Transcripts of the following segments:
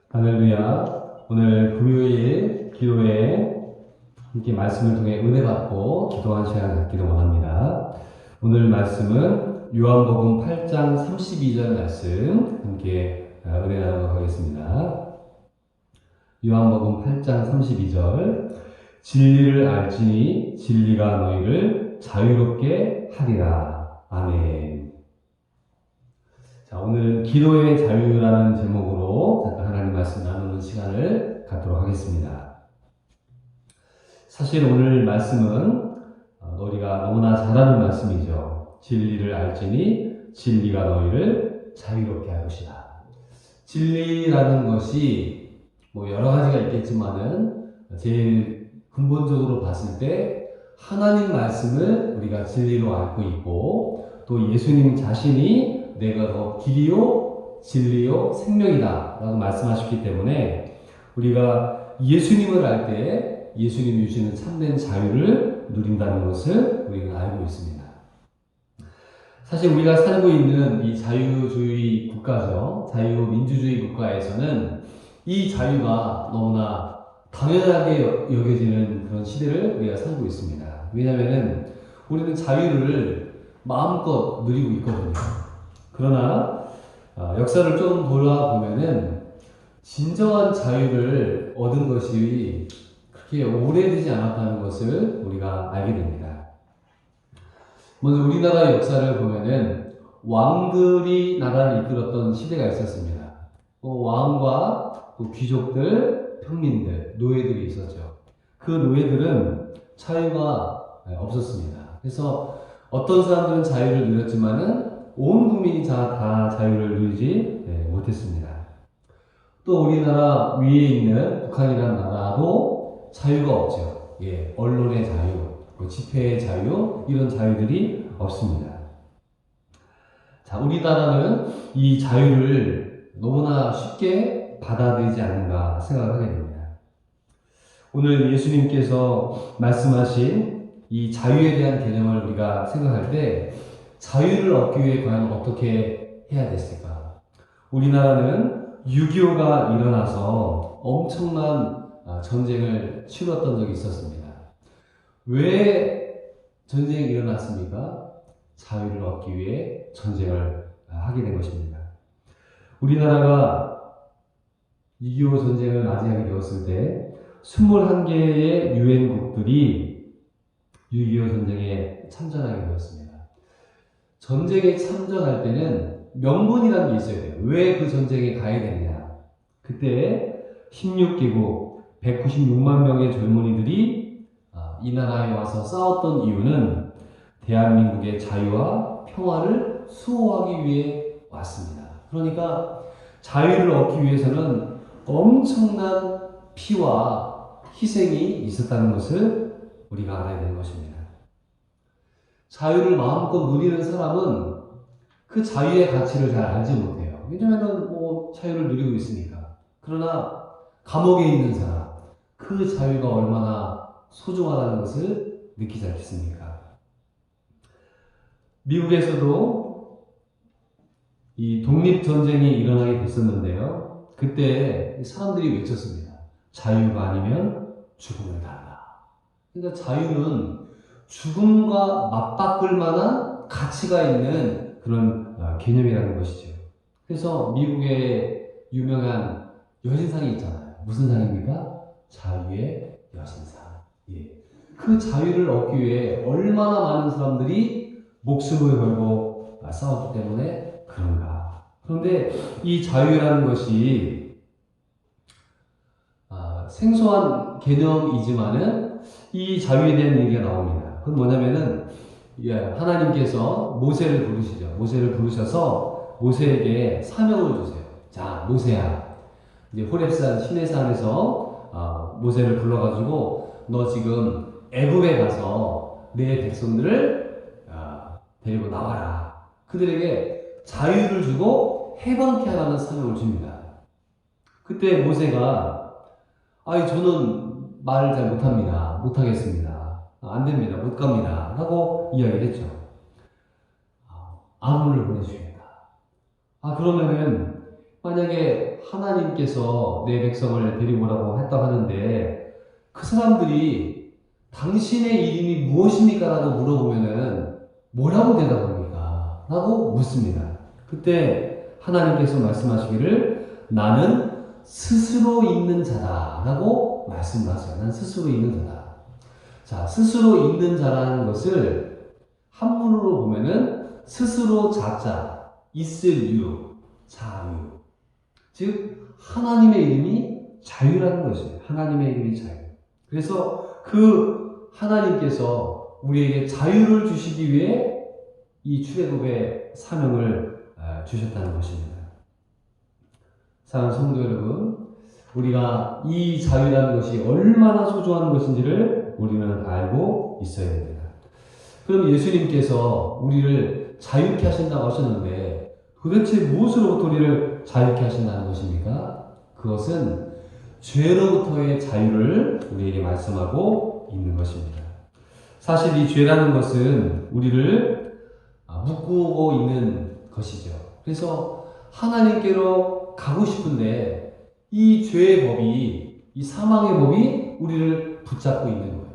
할렐루야. 오늘 금요일 기도회에 함께 말씀을 통해 은혜 받고 기도하는 시간을 갖기를 원합니다. 오늘 말씀은 요한복음 8장 32절 말씀 함께 은혜 나누도록 하겠습니다. 요한복음 8장 32절 진리를 알지니 진리가 너희를 자유롭게 하리라. 아멘. 자, 오늘은 기도의 자유라는 제목으로 잠깐 하나님 말씀 나누는 시간을 갖도록 하겠습니다. 사실 오늘 말씀은 우리가 너무나 잘 아는 말씀이죠. 진리를 알지니 진리가 너희를 자유롭게 할 것이다. 진리라는 것이 여러 가지가 있겠지만은 제일 근본적으로 봤을 때 하나님 말씀을 우리가 진리로 알고 있고 또 예수님 자신이 내가 더 길이요 진리요 생명이다 라고 말씀하셨기 때문에 우리가 예수님을 알 때 예수님이 주시는 참된 자유를 누린다는 것을 우리는 알고 있습니다. 사실 우리가 살고 있는 이 자유주의 국가죠. 자유민주주의 국가에서는 이 자유가 너무나 당연하게 여겨지는 그런 시대를 우리가 살고 있습니다. 왜냐하면 우리는 자유를 마음껏 누리고 있거든요. 그러나 역사를 좀 돌아보면은 진정한 자유를 얻은 것이 그렇게 오래되지 않았다는 것을 우리가 알게 됩니다. 먼저 우리나라의 역사를 보면은 왕들이 나라를 이끌었던 시대가 있었습니다. 왕과 또 귀족들, 평민들, 노예들이 있었죠. 그 노예들은 자유가 없었습니다. 그래서 어떤 사람들은 자유를 누렸지만은 온 국민이 다 자유를 누리지 못했습니다. 또 우리나라 위에 있는 북한이라는 나라도 자유가 없죠. 언론의 자유, 집회의 자유, 이런 자유들이 없습니다. 자, 우리나라는 이 자유를 너무나 쉽게 받아들이지 않는가 생각하게 됩니다. 오늘 예수님께서 말씀하신 이 자유에 대한 개념을 우리가 생각할 때 자유를 얻기 위해 과연 어떻게 해야 됐을까? 우리나라는 6.25가 일어나서 엄청난 전쟁을 치렀던 적이 있었습니다. 왜 전쟁이 일어났습니까? 자유를 얻기 위해 전쟁을 하게 된 것입니다. 우리나라가 6.25 전쟁을 맞이하게 되었을 때 21개의 유엔국들이 6.25 전쟁에 참전하게 되었습니다. 전쟁에 참전할 때는 명분이라는 게 있어야 돼요. 왜 그 전쟁에 가야 되느냐. 그때 16개국 196만 명의 젊은이들이 이 나라에 와서 싸웠던 이유는 대한민국의 자유와 평화를 수호하기 위해 왔습니다. 그러니까 자유를 얻기 위해서는 엄청난 피와 희생이 있었다는 것을 우리가 알아야 되는 것입니다. 자유를 마음껏 누리는 사람은 그 자유의 가치를 잘 알지 못해요. 왜냐하면 자유를 누리고 있으니까. 그러나 감옥에 있는 사람, 그 자유가 얼마나 소중하다는 것을 느끼지 않겠습니까? 미국에서도 이 독립전쟁이 일어나게 됐었는데요. 그때 사람들이 외쳤습니다. 자유가 아니면 죽음을 달라. 그러니까 자유는 죽음과 맞바꿀 만한 가치가 있는 그런 개념이라는 것이죠. 그래서 미국의 유명한 여신상이 있잖아요. 무슨 상입니까? 자유의 여신상. 그 자유를 얻기 위해 얼마나 많은 사람들이 목숨을 걸고 싸웠기 때문에 그런가. 그런데 이 자유라는 것이 생소한 개념이지만은 이 자유에 대한 얘기가 나옵니다. 그건 뭐냐면은 하나님께서 모세를 부르시죠. 모세를 부르셔서 모세에게 사명을 주세요. 자, 모세야. 이제 호렙산 시내산에서 모세를 불러가지고 너 지금 애굽에 가서 내 백성들을 데리고 나와라. 그들에게 자유를 주고 해방케 하라는 사명을 줍니다. 그때 모세가 저는 말을 잘 못합니다. 못하겠습니다. 안 됩니다. 못 갑니다. 하고 이야기를 했죠. 아론을 보내주겠다. 그러면은 만약에 하나님께서 내 백성을 데리고 오라고 했다고 하는데 그 사람들이 당신의 이름이 무엇입니까? 라고 물어보면은 뭐라고 대답합니까? 라고 묻습니다. 그때 하나님께서 말씀하시기를 나는 스스로 있는 자다 라고 말씀하세요. 나는 스스로 있는 자다. 자, 스스로 있는 자라는 것을 한문으로 보면은 스스로 자자, 있을 유, 자유. 즉 하나님의 이름이 자유라는 것이에요. 하나님의 이름이 자유. 그래서 그 하나님께서 우리에게 자유를 주시기 위해 이 출애굽의 사명을 주셨다는 것입니다. 사랑하는 성도 여러분, 우리가 이 자유라는 것이 얼마나 소중한 것인지를 우리는 알고 있어야 됩니다. 그럼 예수님께서 우리를 자유케 하신다고 하셨는데 도대체 무엇으로부터 우리를 자유케 하신다는 것입니까? 그것은 죄로부터의 자유를 우리에게 말씀하고 있는 것입니다. 사실 이 죄라는 것은 우리를 묶고 있는 것이죠. 그래서 하나님께로 가고 싶은데 이 죄의 법이, 이 사망의 법이 우리를 붙잡고 있는 거예요.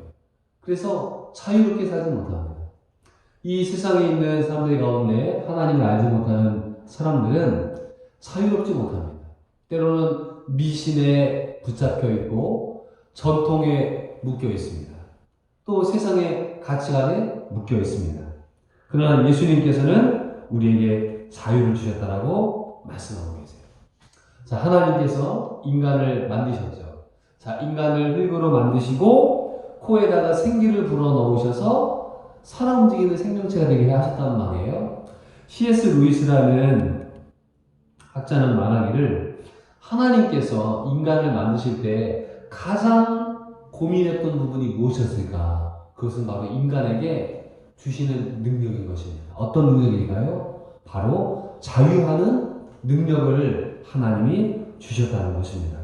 그래서 자유롭게 살지 못합니다. 이 세상에 있는 사람들 가운데 하나님을 알지 못하는 사람들은 자유롭지 못합니다. 때로는 미신에 붙잡혀 있고 전통에 묶여 있습니다. 또 세상의 가치관에 묶여 있습니다. 그러나 예수님께서는 우리에게 자유를 주셨다라고 말씀하고 계세요. 자, 하나님께서 인간을 만드셨죠. 자, 인간을 흙으로 만드시고 코에다가 생기를 불어넣으셔서 살아 움직이는 생명체가 되게 하셨단 말이에요. C.S. 루이스라는 학자는 말하기를 하나님께서 인간을 만드실 때 가장 고민했던 부분이 무엇이었을까? 그것은 바로 인간에게 주시는 능력인 것입니다. 어떤 능력일까요? 바로 자유하는 능력을 하나님이 주셨다는 것입니다.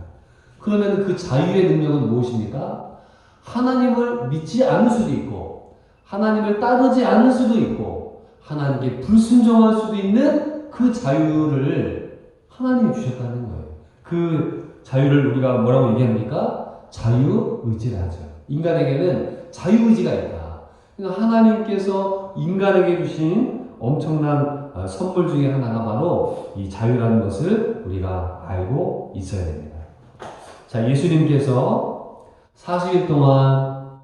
그러면 그 자유의 능력은 무엇입니까? 하나님을 믿지 않을 수도 있고 하나님을 따르지 않을 수도 있고 하나님께 불순종할 수도 있는 그 자유를 하나님이 주셨다는 거예요. 그 자유를 우리가 뭐라고 얘기합니까? 자유의지를 하죠. 인간에게는 자유의지가 있다. 그러니까 하나님께서 인간에게 주신 엄청난 선물 중에 하나가 바로 이 자유라는 것을 우리가 알고 있어야 됩니다. 자, 예수님께서 40일 동안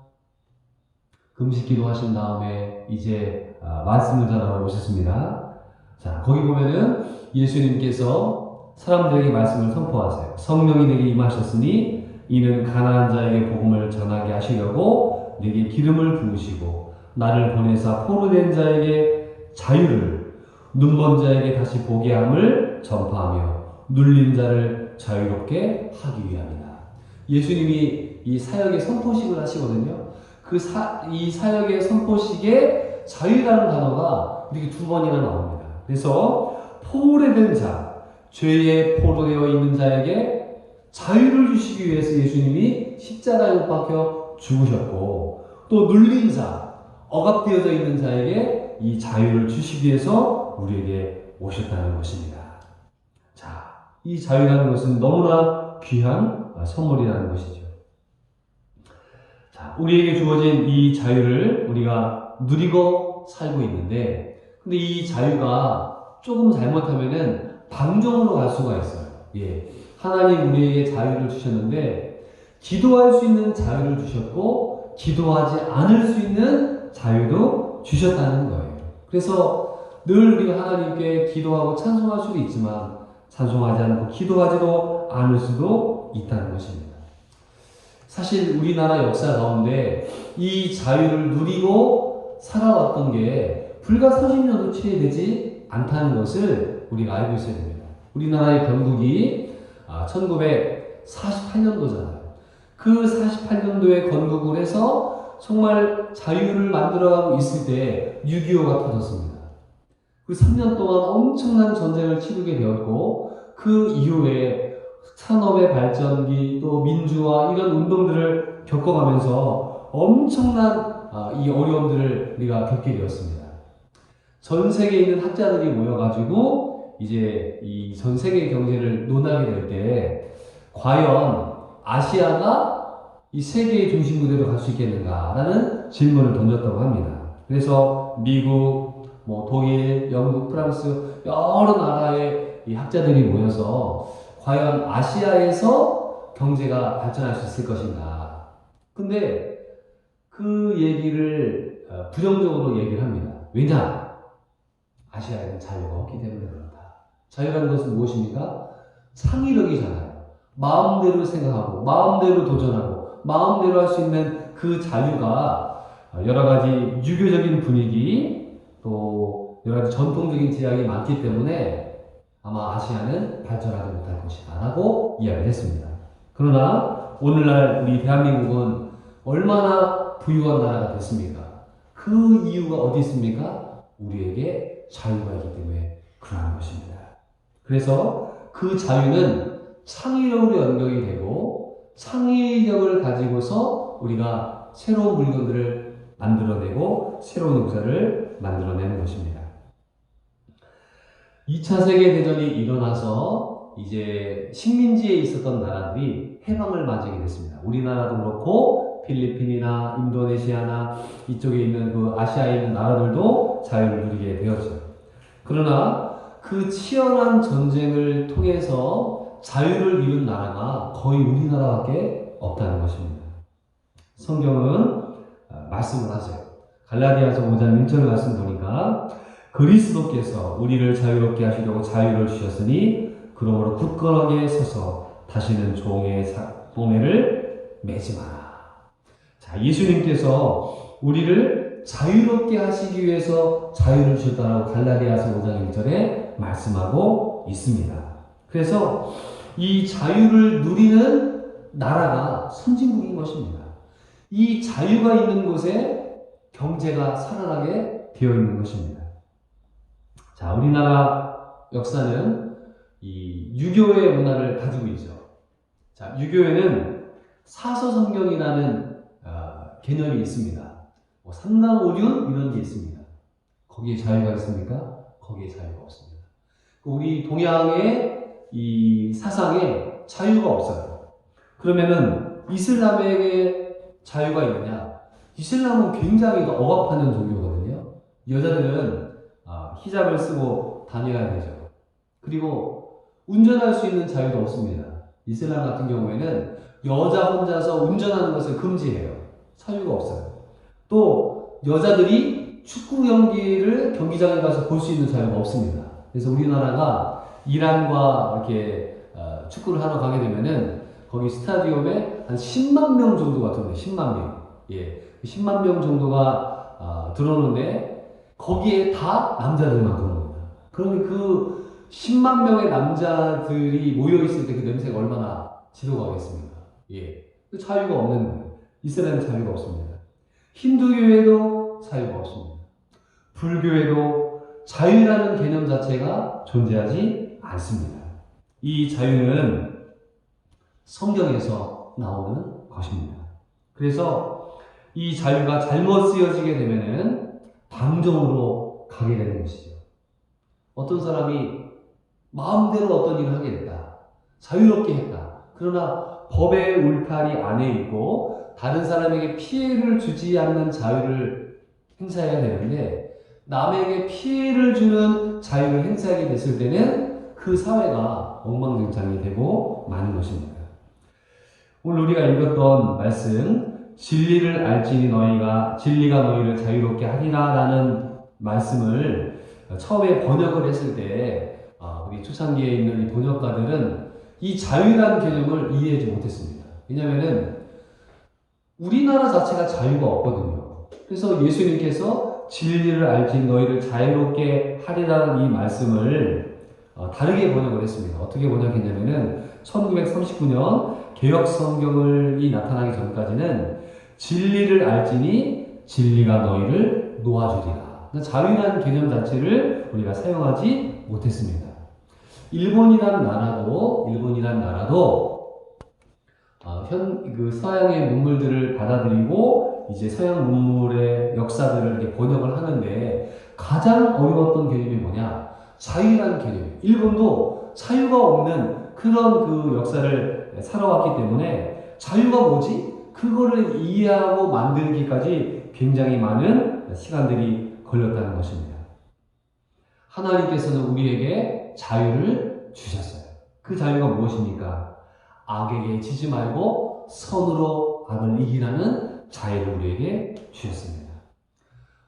금식 기도하신 다음에 이제 말씀을 전하러 오셨습니다. 자, 거기 보면은 예수님께서 사람들에게 말씀을 선포하세요. 성령이 내게 임하셨으니 이는 가난한 자에게 복음을 전하게 하시려고 내게 기름을 부으시고 나를 보내사 포로된 자에게 자유를, 눈먼 자에게 다시 보게 함을 전파하며 눌린 자를 자유롭게 하기 위함이다. 예수님이 이 사역의 선포식을 하시거든요. 이 사역의 선포식에 자유라는 단어가 이렇게 2번이나 나옵니다. 그래서 포로된 자, 죄에 포로되어 있는 자에게 자유를 주시기 위해서 예수님이 십자가에 못 박혀 죽으셨고, 또 눌린 자, 억압되어져 있는 자에게 이 자유를 주시기 위해서 우리에게 오셨다는 것입니다. 자, 이 자유라는 것은 너무나 귀한 선물이라는 것이죠. 자, 우리에게 주어진 이 자유를 우리가 누리고 살고 있는데, 근데 이 자유가 조금 잘못하면은 방종으로 갈 수가 있어요. 예. 하나님 우리에게 자유를 주셨는데, 기도할 수 있는 자유를 주셨고, 기도하지 않을 수 있는 자유도 주셨다는 거예요. 그래서 늘 우리가 하나님께 기도하고 찬송할 수도 있지만, 찬송하지 않고 기도하지도 않을 수도 있다는 것입니다. 사실 우리나라 역사 가운데 이 자유를 누리고 살아왔던 게 불과 30년도 채 되지 않다는 것을 우리가 알고 있어야 됩니다. 우리나라의 건국이 1948년도잖아요. 그 48년도에 건국을 해서 정말 자유를 만들어가고 있을 때 6.25가 터졌습니다. 그 3년 동안 엄청난 전쟁을 치르게 되었고, 그 이후에 산업의 발전기, 또 민주화 이런 운동들을 겪어가면서 엄청난 이 어려움들을 우리가 겪게 되었습니다. 전 세계에 있는 학자들이 모여가지고 이제 이 전 세계 경제를 논하게 될 때 과연 아시아가 이 세계의 중심 무대로 갈 수 있겠는가라는 질문을 던졌다고 합니다. 그래서 미국, 뭐 독일, 영국, 프랑스 여러 나라의 이 학자들이 모여서 과연 아시아에서 경제가 발전할 수 있을 것인가. 근데 그 얘기를 부정적으로 얘기를 합니다. 왜냐? 아시아에는 자유가 없기 때문에 그렇다. 자유라는 것은 무엇입니까? 창의력이잖아요. 마음대로 생각하고 마음대로 도전하고 마음대로 할 수 있는 그 자유가 여러 가지 유교적인 분위기 또 여러 가지 전통적인 제약이 많기 때문에 아마 아시아는 발전하지 못할 것이다 라고 이야기를 했습니다. 그러나 오늘날 우리 대한민국은 얼마나 부유한 나라가 됐습니까? 그 이유가 어디 있습니까? 우리에게 자유가 있기 때문에 그러한 것입니다. 그래서 그 자유는 창의력으로 연결이 되고 창의력을 가지고서 우리가 새로운 물건들을 만들어내고 새로운 역사를 만들어내는 것입니다. 2차 세계대전이 일어나서 이제 식민지에 있었던 나라들이 해방을 맞이하게 됐습니다. 우리나라도 그렇고 필리핀이나 인도네시아나 이쪽에 있는 그 아시아에 있는 나라들도 자유를 누리게 되었죠. 그러나 그 치열한 전쟁을 통해서 자유를 이룬 나라가 거의 우리나라밖에 없다는 것입니다. 성경은 말씀을 하세요. 갈라디아서 5장 1절 말씀 보니까 그리스도께서 우리를 자유롭게 하시려고 자유를 주셨으니 그러므로 굳건하게 서서 다시는 종의 보매를 매지 마라. 자, 예수님께서 우리를 자유롭게 하시기 위해서 자유를 주셨다라고 갈라디아서 5장 1절에 말씀하고 있습니다. 그래서 이 자유를 누리는 나라가 선진국인 것입니다. 이 자유가 있는 곳에 경제가 살아나게 되어 있는 것입니다. 자, 우리나라 역사는 이 유교의 문화를 가지고 있죠. 자, 유교에는 사서성경이라는 개념이 있습니다. 뭐 삼강오륜 이런 게 있습니다. 거기에 자유가 있습니까? 거기에 자유가 없습니다. 우리 동양의 이 사상에 자유가 없어요. 그러면은 이슬람에게 자유가 있느냐? 이슬람은 굉장히 억압하는 종교거든요. 여자들은 히잡을 쓰고 다녀야 되죠. 그리고 운전할 수 있는 자유도 없습니다. 이슬람 같은 경우에는 여자 혼자서 운전하는 것을 금지해요. 자유가 없어요. 또 여자들이 축구 경기를 경기장에 가서 볼 수 있는 자유가 없습니다. 그래서 우리나라가 이란과 이렇게 축구를 하러 가게 되면은 거기 스타디움에 한 10만 명 정도가 들어오네요. 10만 명. 예. 10만 명 정도가 들어오는데 거기에 다 남자들만 들어옵니다. 그러면 그 10만 명의 남자들이 모여있을 때 그 냄새가 얼마나 지독하겠습니까? 예. 그 자유가 없는 거예요. 이스라엘은 자유가 없습니다. 힌두교에도 자유가 없습니다. 불교에도 자유라는 개념 자체가 존재하지 않습니다. 이 자유는 성경에서 나오는 것입니다. 그래서 이 자유가 잘못 쓰여지게 되면은 방종으로 가게 되는 것이죠. 어떤 사람이 마음대로 어떤 일을 하게 됐다. 자유롭게 했다. 그러나 법의 울타리 안에 있고 다른 사람에게 피해를 주지 않는 자유를 행사해야 되는데 남에게 피해를 주는 자유를 행사하게 됐을 때는 그 사회가 엉망진창이 되고 마는 것입니다. 오늘 우리가 읽었던 말씀 진리를 알지니 진리가 너희를 자유롭게 하리라 라는 말씀을 처음에 번역을 했을 때 우리 초창기에 있는 이 번역가들은 이 자유라는 개념을 이해하지 못했습니다. 왜냐하면 우리나라 자체가 자유가 없거든요. 그래서 예수님께서 진리를 알지 너희를 자유롭게 하리라는 이 말씀을 다르게 번역을 했습니다. 어떻게 번역했냐면은 1939년 개역 성경이 나타나기 전까지는 진리를 알지니 진리가 너희를 놓아주리라. 자유라는 개념 자체를 우리가 사용하지 못했습니다. 일본이란 나라도 그 서양의 문물들을 받아들이고 이제 서양 문물의 역사들을 이렇게 번역을 하는데 가장 어려웠던 개념이 뭐냐? 자유라는 개념이에요. 일본도 자유가 없는 그런 그 역사를 살아왔기 때문에 자유가 뭐지? 그거를 이해하고 만들기까지 굉장히 많은 시간들이 걸렸다는 것입니다. 하나님께서는 우리에게 자유를 주셨어요. 그 자유가 무엇입니까? 악에게 지지 말고 선으로 악을 이기라는 자유를 우리에게 주셨습니다.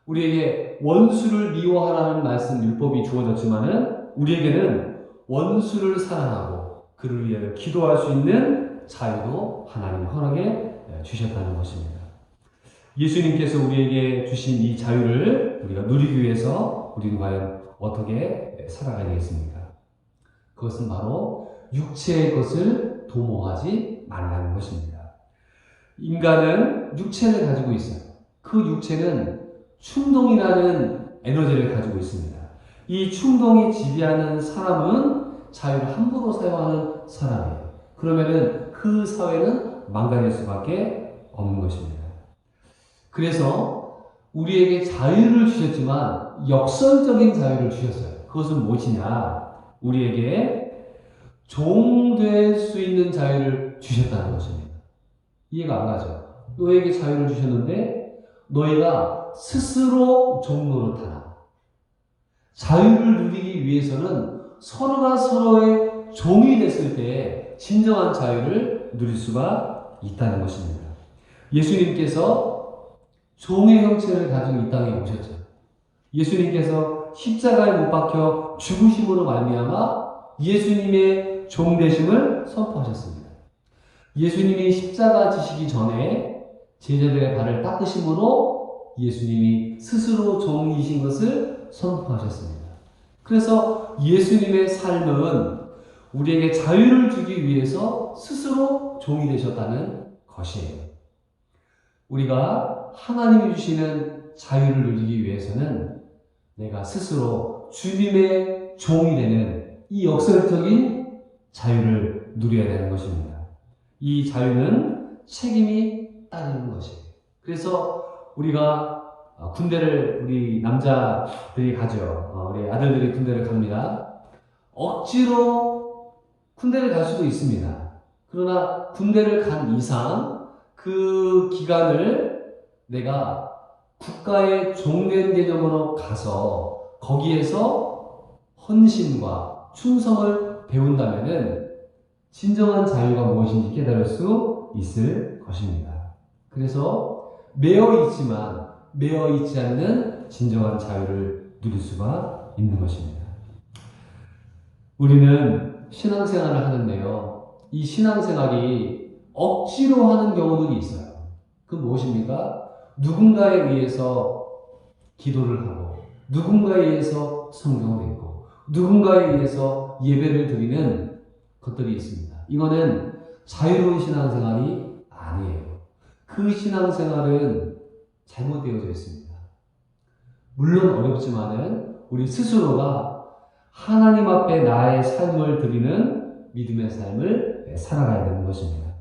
우리에게 원수를 미워하라는 말씀 율법이 주어졌지만은 우리에게는 원수를 사랑하고 그를 위해 기도할 수 있는 자유도 하나님 허락해 주셨다는 것입니다. 예수님께서 우리에게 주신 이 자유를 우리가 누리기 위해서 우리는 과연 어떻게 살아가야 되겠습니까? 그것은 바로 육체의 것을 도모하지 말라는 것입니다. 인간은 육체를 가지고 있어요. 그 육체는 충동이라는 에너지를 가지고 있습니다. 이 충동이 지배하는 사람은 자유를 함부로 사용하는 사람이에요. 그러면은 그 사회는 망가질 수밖에 없는 것입니다. 그래서 우리에게 자유를 주셨지만 역설적인 자유를 주셨어요. 그것은 무엇이냐? 우리에게 종될 수 있는 자유를 주셨다는 것입니다. 이해가 안 가죠? 너에게 자유를 주셨는데 너희가 스스로 종 노릇하라. 자유를 누리기 위해서는 서로가 서로의 종이 됐을 때 진정한 자유를 누릴 수가 있다는 것입니다. 예수님께서 종의 형체를 가지고 이 땅에 오셨죠. 예수님께서 십자가에 못 박혀 죽으심으로 말미암아 예수님의 종 되심을 선포하셨습니다. 예수님이 십자가 지시기 전에 제자들의 발을 닦으심으로 예수님이 스스로 종이신 것을 선포하셨습니다. 그래서 예수님의 삶은 우리에게 자유를 주기 위해서 스스로 종이 되셨다는 것이에요. 우리가 하나님이 주시는 자유를 누리기 위해서는 내가 스스로 주님의 종이 되는 이 역설적인 자유를 누려야 되는 것입니다. 이 자유는 책임이 따르는 것이에요. 그래서 우리가 군대를 우리 남자들이 가죠. 우리 아들들이 군대를 갑니다. 억지로 군대를 갈 수도 있습니다. 그러나 군대를 간 이상 그 기간을 내가 국가의 종된 개념으로 가서 거기에서 헌신과 충성을 배운다면은 진정한 자유가 무엇인지 깨달을 수 있을 것입니다. 그래서 매여 있지만 매여 있지 않는 진정한 자유를 누릴 수가 있는 것입니다. 우리는 신앙생활을 하는데요. 이 신앙생활이 억지로 하는 경우들이 있어요. 그 무엇입니까? 누군가에 의해서 기도를 하고 누군가에 의해서 성경을 읽고 누군가에 의해서 예배를 드리는 것들이 있습니다. 이거는 자유로운 신앙생활이 아니에요. 그 신앙생활은 잘못되어져 있습니다. 물론 어렵지만은 우리 스스로가 하나님 앞에 나의 삶을 드리는 믿음의 삶을 살아가야 되는 것입니다.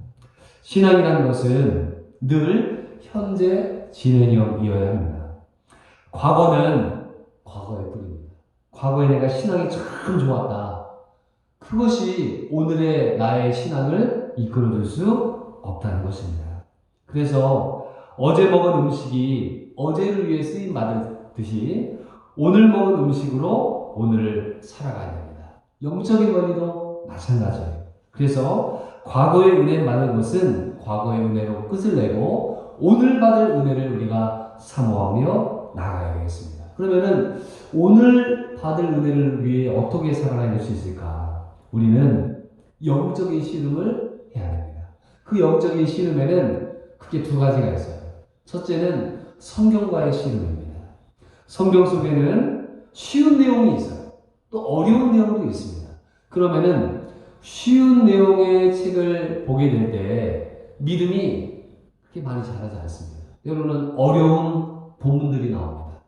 신앙이라는 것은 늘 현재 진행형이어야 합니다. 과거는 과거의 뿐입니다. 과거에 내가 신앙이 참 좋았다. 그것이 오늘의 나의 신앙을 이끌어줄 수 없다는 것입니다. 그래서 어제 먹은 음식이 어제를 위해 쓰임 받듯이 오늘 먹은 음식으로 오늘을 살아가야 됩니다. 영적인 원리도 마찬가지예요. 그래서 과거의 은혜 받은 것은 과거의 은혜로 끝을 내고 오늘 받을 은혜를 우리가 사모하며 나아가야 되겠습니다. 그러면은 오늘 받을 은혜를 위해 어떻게 살아갈 수 있을까? 우리는 영적인 씨름을 해야 됩니다. 그 영적인 씨름에는 크게 두 가지가 있어요. 첫째는 성경과의 씨름입니다. 성경 속에는 쉬운 내용이 있어요. 또 어려운 내용도 있습니다. 그러면은 쉬운 내용의 책을 보게 될 때 믿음이 그렇게 많이 자라지 않습니다. 때로는 어려운 본문들이 나옵니다.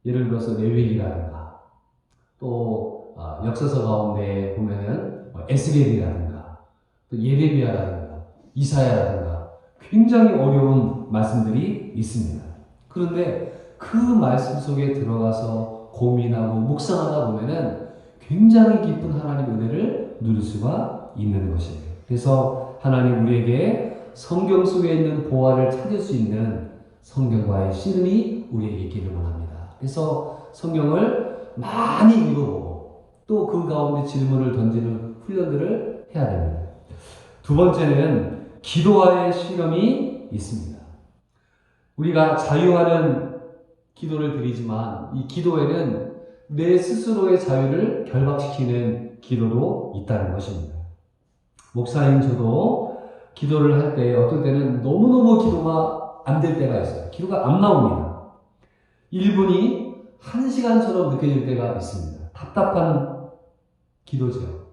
예를 들어서 레위기라든가 또 역사서 가운데 보면은 에스겔이라든가 또 예레미야라든가 이사야라든가 굉장히 어려운 말씀들이 있습니다. 그런데 그 말씀 속에 들어가서 고민하고 묵상하다 보면은 굉장히 깊은 하나님의 은혜를 누릴 수가 있는 것이에요. 그래서 하나님 우리에게 성경 속에 있는 보화를 찾을 수 있는 성경과의 씨름이 우리에게 있기를 원합니다. 그래서 성경을 많이 읽어보고 또 그 가운데 질문을 던지는 훈련들을 해야 됩니다. 두 번째는 기도와의 씨름이 있습니다. 우리가 자유하는 기도를 드리지만 이 기도에는 내 스스로의 자유를 결박시키는 기도도 있다는 것입니다. 목사인 저도 기도를 할 때 어떨 때는 너무너무 기도가 안 될 때가 있어요. 기도가 안 나옵니다. 1분이 1시간처럼 느껴질 때가 있습니다. 답답한 기도죠.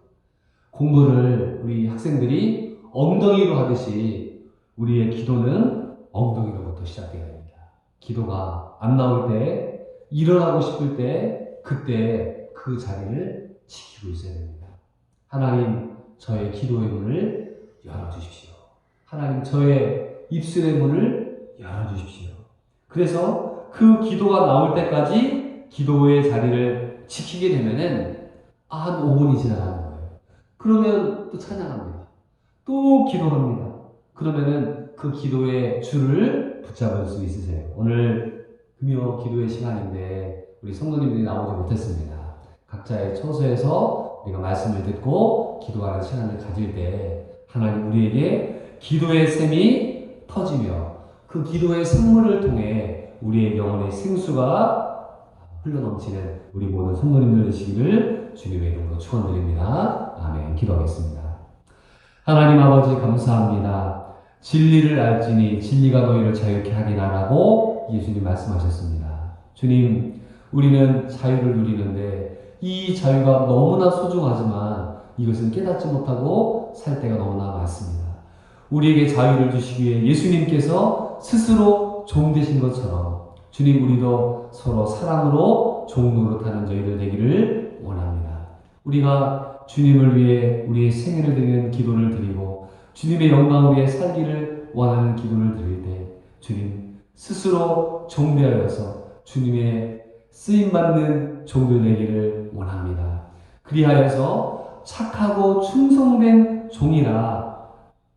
공부를 우리 학생들이 엉덩이로 하듯이 우리의 기도는 엉덩이로부터 시작해야 됩니다. 기도가 안 나올 때, 일어나고 싶을 때, 그때 그 자리를 지키고 있어야 됩니다. 하나님, 저의 기도의 문을 열어주십시오. 하나님, 저의 입술의 문을 열어주십시오. 그래서 그 기도가 나올 때까지 기도의 자리를 지키게 되면은 한 5분이 지나가는 거예요. 그러면 또 찬양합니다. 또 기도합니다. 그러면은 그 기도의 줄을 붙잡을 수 있으세요. 오늘 금요 기도의 시간인데 우리 성도님들이 나오지 못했습니다. 각자의 처소에서 우리가 말씀을 듣고 기도하는 시간을 가질 때 하나님 우리에게 기도의 샘이 터지며 그 기도의 샘물을 통해 우리의 영혼의 생수가 흘러넘치는 우리 모든 성도님들 되시기를 주님의 이름으로 축원드립니다. 아멘. 기도하겠습니다. 하나님 아버지 감사합니다. 진리를 알지니 진리가 너희를 자유케 하리라라고 예수님 말씀하셨습니다. 주님, 우리는 자유를 누리는데 이 자유가 너무나 소중하지만 이것은 깨닫지 못하고 살 때가 너무나 많습니다. 우리에게 자유를 주시기 위해 예수님께서 스스로 종 되신 것처럼 주님 우리도 서로 사랑으로 종 노릇하는 저희들 되기를 원합니다. 우리가 주님을 위해 우리의 생애를 드리는 기도를 드리고 주님의 영광을 위해 살기를 원하는 기도를 드릴 때 주님 스스로 종되어서 주님의 쓰임받는 종들 되기를 원합니다. 그리하여서 착하고 충성된 종이라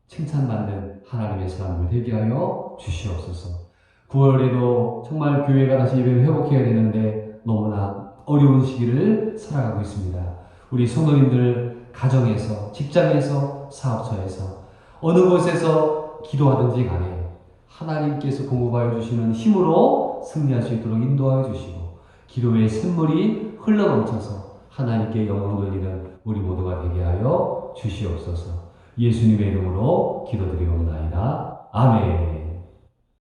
칭찬받는 하나님의 사람들 되게 하여 주시옵소서. 9월에도 정말 교회가 다시 예배를 회복해야 되는데 너무나 어려운 시기를 살아가고 있습니다. 우리 성도님들 가정에서, 직장에서, 사업처에서 어느 곳에서 기도하든지 간에 하나님께서 공급하여 주시는 힘으로 승리할 수 있도록 인도하여 주시고 기도의 샘물이 흘러넘쳐서 하나님께 영광 돌리는 우리 모두가 되게 하여 주시옵소서. 예수님의 이름으로 기도드리옵나이다. 아멘.